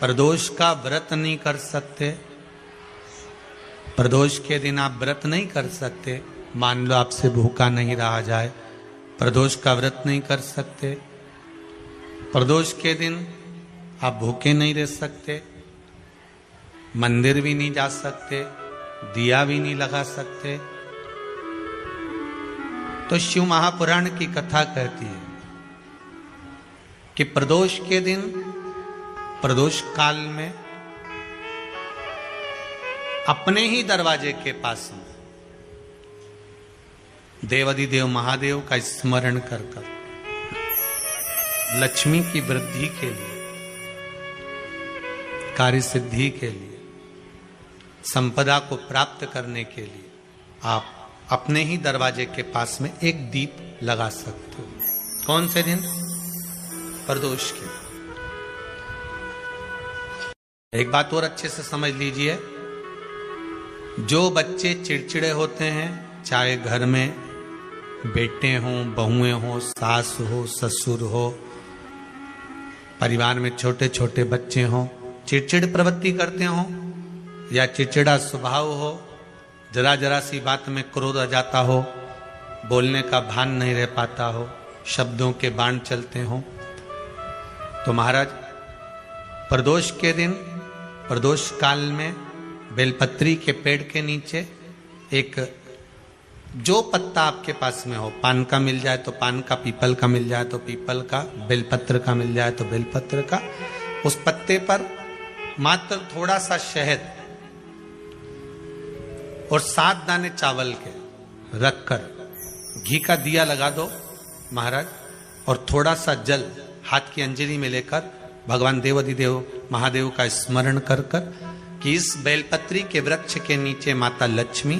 प्रदोष का व्रत नहीं कर सकते, प्रदोष के दिन आप व्रत नहीं कर सकते। मान लो आपसे भूखा नहीं रहा जाए, प्रदोष का व्रत नहीं कर सकते। प्रदोष के दिन आप भूखे नहीं रह सकते, मंदिर भी नहीं जा सकते, दिया भी नहीं लगा सकते। तो शिव महापुराण की कथा कहती है कि प्रदोष के दिन, प्रदोष काल में अपने ही दरवाजे के पास में देवाधिदेव महादेव का स्मरण कर कर लक्ष्मी की वृद्धि के लिए, कार्य सिद्धि के लिए, संपदा को प्राप्त करने के लिए आप अपने ही दरवाजे के पास में एक दीप लगा सकते हो। कौन से दिन? प्रदोष के। एक बात और अच्छे से समझ लीजिए, जो बच्चे चिड़चिड़े होते हैं, चाहे घर में बेटे हों, बहुएं हों, सास हो, ससुर हो, परिवार में छोटे छोटे बच्चे हों, चिड़चिड़ प्रवृत्ति करते हों या चिड़चिड़ा स्वभाव हो, जरा जरा सी बात में क्रोध आ जाता हो, बोलने का भान नहीं रह पाता हो, शब्दों के बाण चलते हों, तो महाराज प्रदोष के दिन, प्रदोष काल में बेलपत्री के पेड़ के नीचे एक, जो पत्ता आपके पास में हो, पान का मिल जाए तो पान का, पीपल का मिल जाए तो पीपल का, बेलपत्र का मिल जाए तो बेलपत्र का, उस पत्ते पर मात्र थोड़ा सा शहद और 7 दाने चावल के रखकर घी का दिया लगा दो महाराज, और थोड़ा सा जल हाथ की अंजलि में लेकर भगवान देवाधिदेव महादेव का स्मरण कर कर कि इस बेलपत्री के वृक्ष के नीचे माता लक्ष्मी,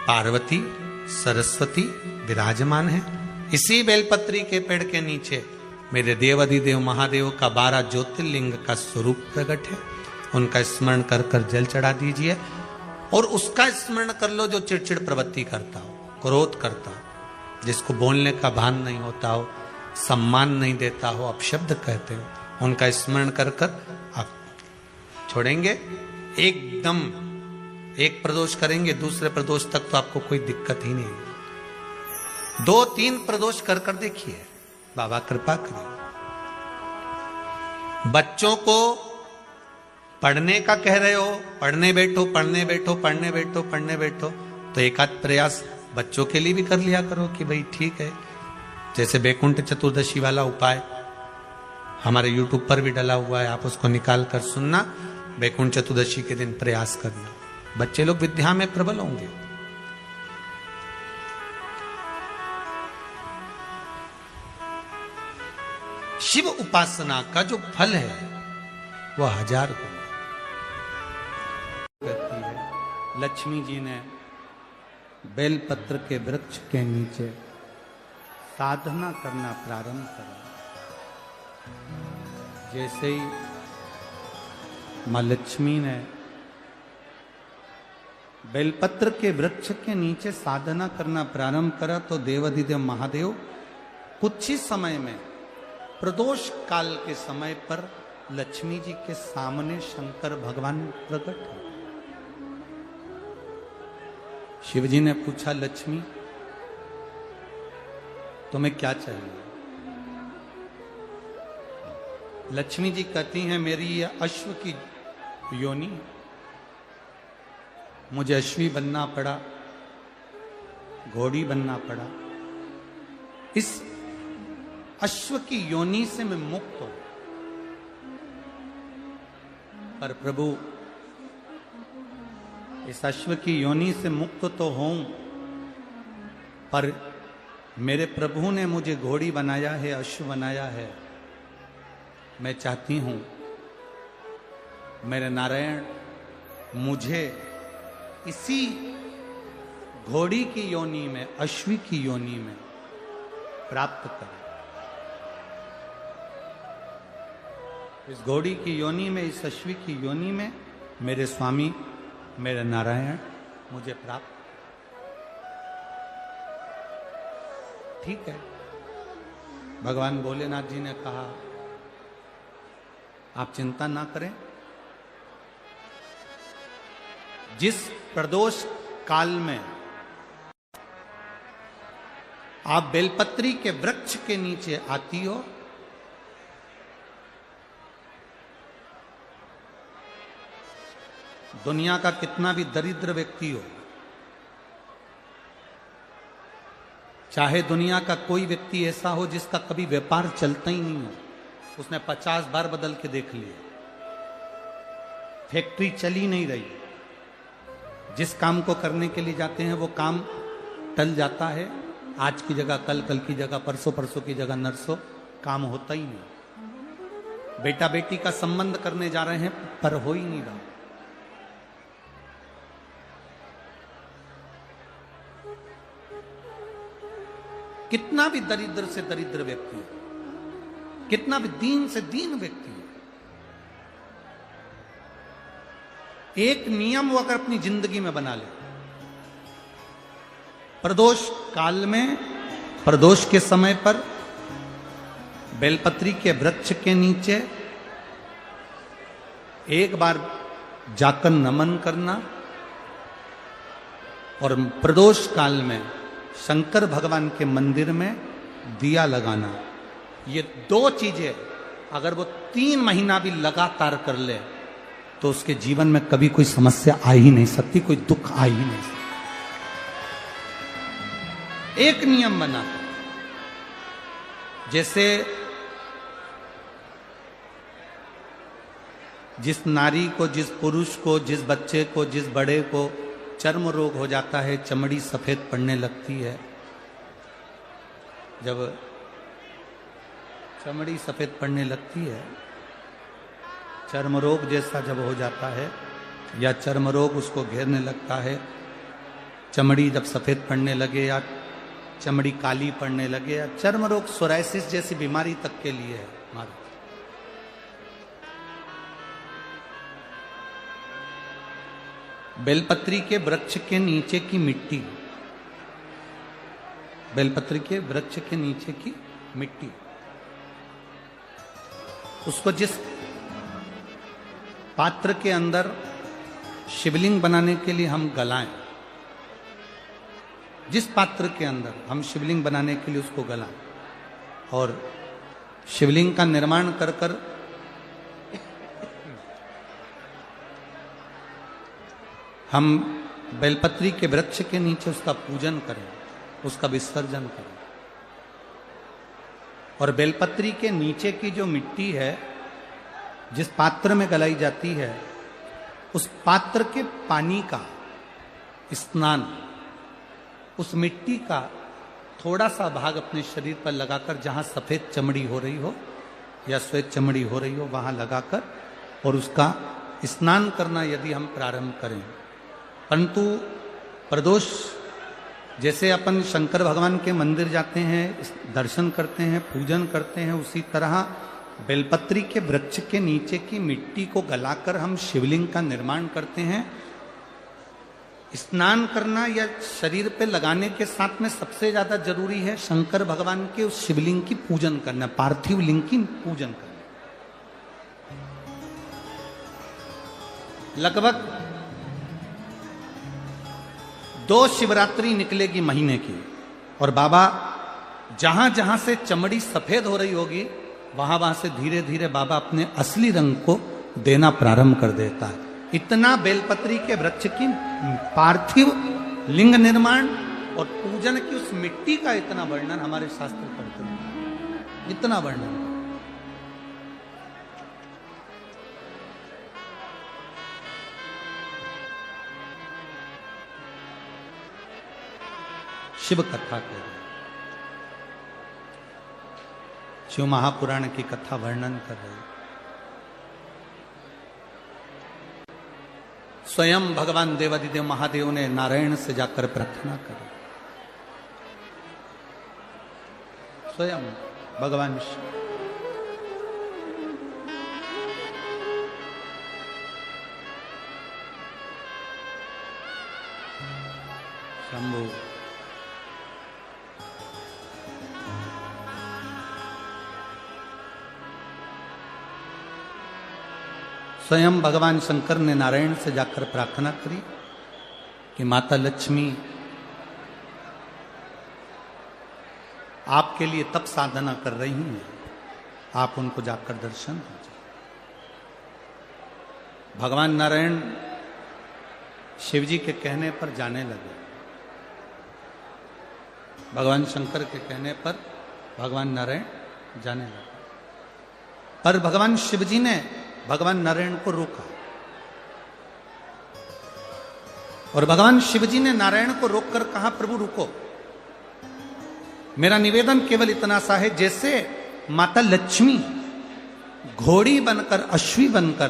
पार्वती, सरस्वती विराजमान है। इसी बेलपत्री के पेड़ के नीचे मेरे देवाधिदेव महादेव का 12 ज्योतिर्लिंग का स्वरूप प्रकट है। उनका स्मरण कर कर जल चढ़ा दीजिए और उसका स्मरण कर लो जो चिड़चिड़ प्रवृत्ति करता हो, क्रोध करता हो, जिसको बोलने का भान नहीं होता हो, सम्मान नहीं देता हो, अपशब्द कहते हो, उनका स्मरण कर कर आप छोड़ेंगे। एकदम एक प्रदोष करेंगे, दूसरे प्रदोष तक तो आपको कोई दिक्कत ही नहीं। 2-3 प्रदोष कर कर देखिए, बाबा कृपा करें। बच्चों को पढ़ने का कह रहे हो, पढ़ने बैठो, पढ़ने बैठो, पढ़ने बैठो, पढ़ने बैठो, तो एक आध प्रयास बच्चों के लिए भी कर लिया करो कि भाई ठीक है। जैसे बैकुंठ चतुर्दशी वाला उपाय हमारे YouTube पर भी डला हुआ है, आप उसको निकाल कर सुनना। बैकुंठ चतुर्दशी के दिन प्रयास करना, बच्चे लोग विद्या में प्रबल होंगे। शिव उपासना का जो फल है वह 1000 गुना कहती है। लक्ष्मी जी ने बेलपत्र के वृक्ष के नीचे साधना करना प्रारंभ करा। जैसे ही मां लक्ष्मी ने बेलपत्र के वृक्ष के नीचे साधना करना प्रारंभ करा तो देवाधिदेव महादेव कुछ ही समय में, प्रदोष काल के समय पर लक्ष्मी जी के सामने शंकर भगवान प्रकट हुए। शिव जी ने पूछा, लक्ष्मी तुम्हें क्या चाहिए? लक्ष्मी जी कहती हैं, मेरी यह अश्व की योनि, मुझे अश्वी बनना पड़ा, घोड़ी बनना पड़ा, इस अश्व की योनि से मैं मुक्त हूं। पर प्रभु, इस अश्व की योनि से मुक्त तो हूं, पर मेरे प्रभु ने मुझे घोड़ी बनाया है, अश्व बनाया है। मैं चाहती हूं मेरे नारायण मुझे इसी घोड़ी की योनि में, अश्वी की योनि में प्राप्त करें। इस घोड़ी की योनि में, इस अश्वी की योनि में मेरे स्वामी, मेरे नारायण मुझे प्राप्त। ठीक है, भगवान भोलेनाथ जी ने कहा आप चिंता ना करें। जिस प्रदोष काल में आप बेलपत्री के वृक्ष के नीचे आती हो, दुनिया का कितना भी दरिद्र व्यक्ति हो, चाहे दुनिया का कोई व्यक्ति ऐसा हो जिसका कभी व्यापार चलता ही नहीं हो, उसने 50 बार बदल के देख लिया, फैक्ट्री चली नहीं रही, जिस काम को करने के लिए जाते हैं वो काम टल जाता है, आज की जगह कल, कल की जगह परसों, परसों की जगह नरसों, काम होता ही नहीं। बेटा बेटी का संबंध करने जा रहे हैं पर हो ही नहीं रहा। कितना भी दरिद्र से दरिद्र व्यक्ति हो, कितना भी दीन से दीन व्यक्ति हो, एक नियम वो अगर अपनी जिंदगी में बना ले, प्रदोष काल में, प्रदोष के समय पर बेलपत्री के वृक्ष के नीचे एक बार जाकर नमन करना और प्रदोष काल में शंकर भगवान के मंदिर में दिया लगाना, ये 2 चीजें अगर वो 3 महीना भी लगातार कर ले तो उसके जीवन में कभी कोई समस्या आ ही नहीं सकती, कोई दुख आ ही नहीं सकता। एक नियम बना, जैसे जिस नारी को, जिस पुरुष को, जिस बच्चे को, जिस बड़े को चर्म रोग हो जाता है, चमड़ी सफेद पड़ने लगती है, जब चमड़ी सफेद पड़ने लगती है, चर्म रोग जैसा जब हो जाता है या चर्म रोग उसको घेरने लगता है, चमड़ी जब सफेद पड़ने लगे या चमड़ी काली पड़ने लगे, या चर्म रोग सोराइसिस जैसी बीमारी तक के लिए है हमारे। बेलपत्री के वृक्ष के नीचे की मिट्टी, बेलपत्री के वृक्ष के नीचे की मिट्टी, उसको जिस पात्र के अंदर शिवलिंग बनाने के लिए हम गलाएं, जिस पात्र के अंदर हम शिवलिंग बनाने के लिए उसको गलाएं और शिवलिंग का निर्माण कर कर हम बेलपत्री के वृक्ष के नीचे उसका पूजन करें, उसका विसर्जन करें। और बेलपत्री के नीचे की जो मिट्टी है, जिस पात्र में गलाई जाती है, उस पात्र के पानी का स्नान, उस मिट्टी का थोड़ा सा भाग अपने शरीर पर लगाकर, जहां सफेद चमड़ी हो रही हो या श्वेत चमड़ी हो रही हो वहां लगाकर और उसका स्नान करना यदि हम प्रारंभ करें। परंतु प्रदोष जैसे अपन शंकर भगवान के मंदिर जाते हैं, दर्शन करते हैं, पूजन करते हैं, उसी तरह बेलपत्री के वृक्ष के नीचे की मिट्टी को गलाकर हम शिवलिंग का निर्माण करते हैं। स्नान करना या शरीर पे लगाने के साथ में सबसे ज्यादा जरूरी है शंकर भगवान के उस शिवलिंग की पूजन करना, पार्थिव लिंग की पूजन करना। लगभग 2 शिवरात्रि निकलेगी महीने की और बाबा जहां जहां से चमड़ी सफेद हो रही होगी वहां वहां से धीरे धीरे बाबा अपने असली रंग को देना प्रारंभ कर देता है। इतना बेलपत्री के वृक्ष की पार्थिव लिंग निर्माण और पूजन की उस मिट्टी का इतना वर्णन हमारे शास्त्र करते हैं, इतना वर्णन। शिव कथा कह रहे, शिव महापुराण की कथा वर्णन कर रहे। स्वयं भगवान देवादिदेव महादेव ने नारायण से जाकर प्रार्थना करी, स्वयं भगवान शंभु स्वयं भगवान शंकर ने नारायण से जाकर प्रार्थना करी कि माता लक्ष्मी आपके लिए तप साधना कर रही हैं, आप उनको जाकर दर्शन दीजिए। भगवान नारायण शिव जी के कहने पर जाने लगे। भगवान शंकर के कहने पर भगवान नारायण जाने लगे, पर भगवान शिव जी ने भगवान नारायण को रोका। और भगवान शिव जी ने नारायण को रोककर कहा, प्रभु रुको, मेरा निवेदन केवल इतना सा है, जैसे माता लक्ष्मी घोड़ी बनकर, अश्वी बनकर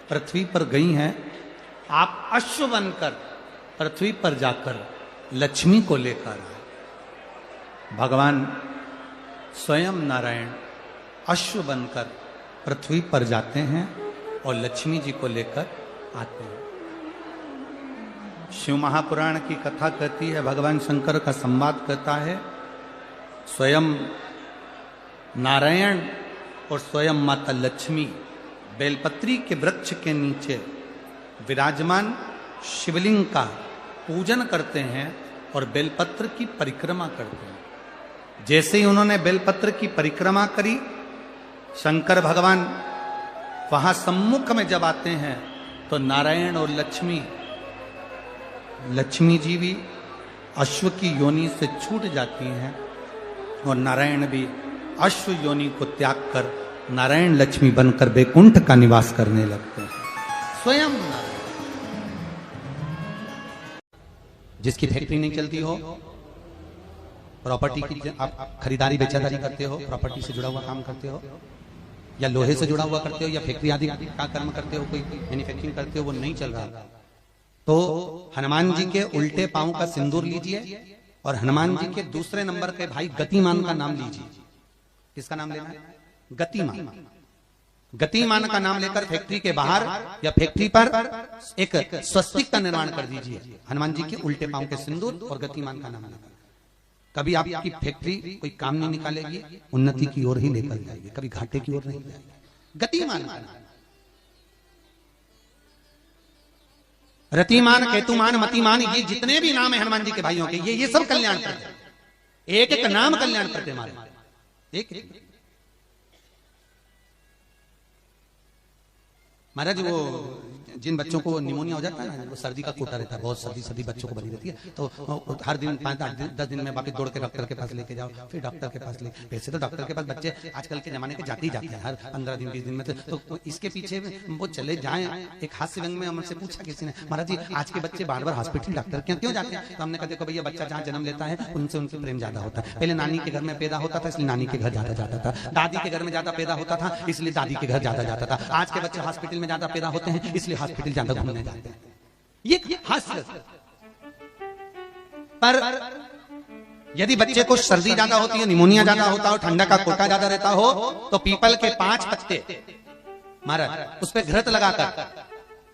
पृथ्वी पर गई हैं, आप अश्व बनकर पृथ्वी पर जाकर लक्ष्मी को लेकर आए। भगवान स्वयं नारायण अश्व बनकर पृथ्वी पर जाते हैं और लक्ष्मी जी को लेकर आते हैं। शिव महापुराण की कथा कहती है, भगवान शंकर का संवाद कहता है, स्वयं नारायण और स्वयं माता लक्ष्मी बेलपत्री के वृक्ष के नीचे विराजमान शिवलिंग का पूजन करते हैं और बेलपत्र की परिक्रमा करते हैं। जैसे ही उन्होंने बेलपत्र की परिक्रमा करी, शंकर भगवान वहां सम्मुख में जब आते हैं तो नारायण और लक्ष्मी जी भी अश्व की योनि से छूट जाती हैं और नारायण भी अश्व योनि को त्याग कर नारायण लक्ष्मी बनकर बैकुंठ का निवास करने लगते हैं। स्वयं जिसकी फैक्ट्री नहीं चलती हो, प्रॉपर्टी की आप खरीदारी बेचादारी करते हो, प्रॉपर्टी से जुड़ा हुआ काम करते हो, या लोहे से जुड़ा हुआ करते हो, या फैक्ट्री आदि का कर्म करते हो, कोई मैन्युफैक्चरिंग करते हो, वो नहीं चल रहा, तो हनुमान जी के उल्टे पांव का सिंदूर लीजिए और हनुमान जी के दूसरे नंबर के भाई गतिमान का नाम लीजिए। किसका नाम लेना है? गतिमान। गतिमान का नाम लेकर फैक्ट्री के बाहर या फैक्ट्री पर एक स्वस्तिक का निर्माण कर दीजिए, हनुमान जी के उल्टे पांव के सिंदूर और गतिमान का नाम लेकर। कभी आपकी फैक्ट्री कोई काम नहीं निकालेगी, उन्नति की ओर ही लेकर जाएगी, कभी घाटे की ओर नहीं जाएगी। गतिमान का नाम, रतिमान, केतुमान, मतिमान, ये जितने भी नाम है हनुमान जी के भाइयों के, ये सब कल्याण करते हैं। एक एक नाम कल्याण करते हमारे, एक महाराज वो जिन बच्चों को निमोनिया हो जाता है ना, वो सर्दी का कोटा रहता है, बहुत सर्दी बच्चों को बनी रहती है, तो हर दिन 5-10 दिन में वापस दौड़ के डॉक्टर के पास लेके जाओ, फिर डॉक्टर के पास ले। वैसे तो डॉक्टर के पास बच्चे आजकल के जमाने के जाते ही जाते हैं, हर 15 दिन 20 दिन में, तो इसके पीछे वो चले जाएं। एक हास्य व्यंग में हमसे पूछा किसी ने, महाराज जी आज के बच्चे बार बार हॉस्पिटल डॉक्टर के क्यों जाते हैं? तो हमने कहा देखो भैया, बच्चा जहाँ जन्म लेता है उनसे उनसे प्रेम ज्यादा होता है। पहले नानी के घर में पैदा होता था, इसलिए नानी के घर ज्यादा जाता था, दादी के घर में ज्यादा पैदा होता था, इसलिए दादी के घर ज्यादा जाता था। आज के बच्चे हॉस्पिटल में ज्यादा पैदा होते हैं, इसलिए हॉस्पिटल ज्यादा घूमने जाते हैं। ये हास्य। पर यदि बच्चे को सर्दी ज्यादा होती है, निमोनिया ज्यादा होता हो, ठंडा का कोटा ज्यादा रहता हो, तो पीपल के 5 पत्ते महाराज उस पर घृत लगाकर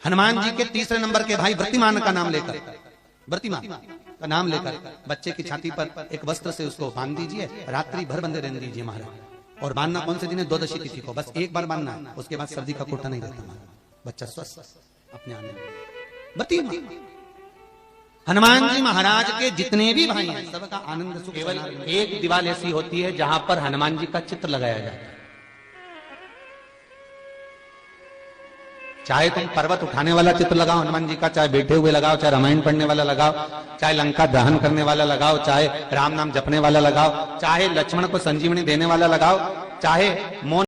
हनुमान जी के तीसरे नंबर के भाई व्रतिमान का नाम लेकर, व्रतिमान का नाम लेकर बच्चे की छाती पर एक वस्त्र से उसको बांध दीजिए, रात्रि भर बंधे रहने दीजिए महाराज। और बांधना कौन से दिन है? 12 तिथि को, बस एक बार बांधना, उसके बाद सर्दी का कोटा नहीं रहता महाराज, बच्चा स्वस्थ अपने आने में। हनुमान जी महाराज के जितने भी भाई हैं सबका आनंद सुख। केवल एक दीवार ऐसी होती है जहां पर हनुमान जी का चित्र लगाया जाता है। चाहे तुम पर्वत उठाने वाला चित्र लगाओ हनुमान जी का, चाहे बैठे हुए लगाओ, चाहे रामायण पढ़ने वाला लगाओ, चाहे लंका दहन करने वाला लगाओ, चाहे राम नाम जपने वाला लगाओ, चाहे लक्ष्मण को संजीवनी देने वाला लगाओ, चाहे मौन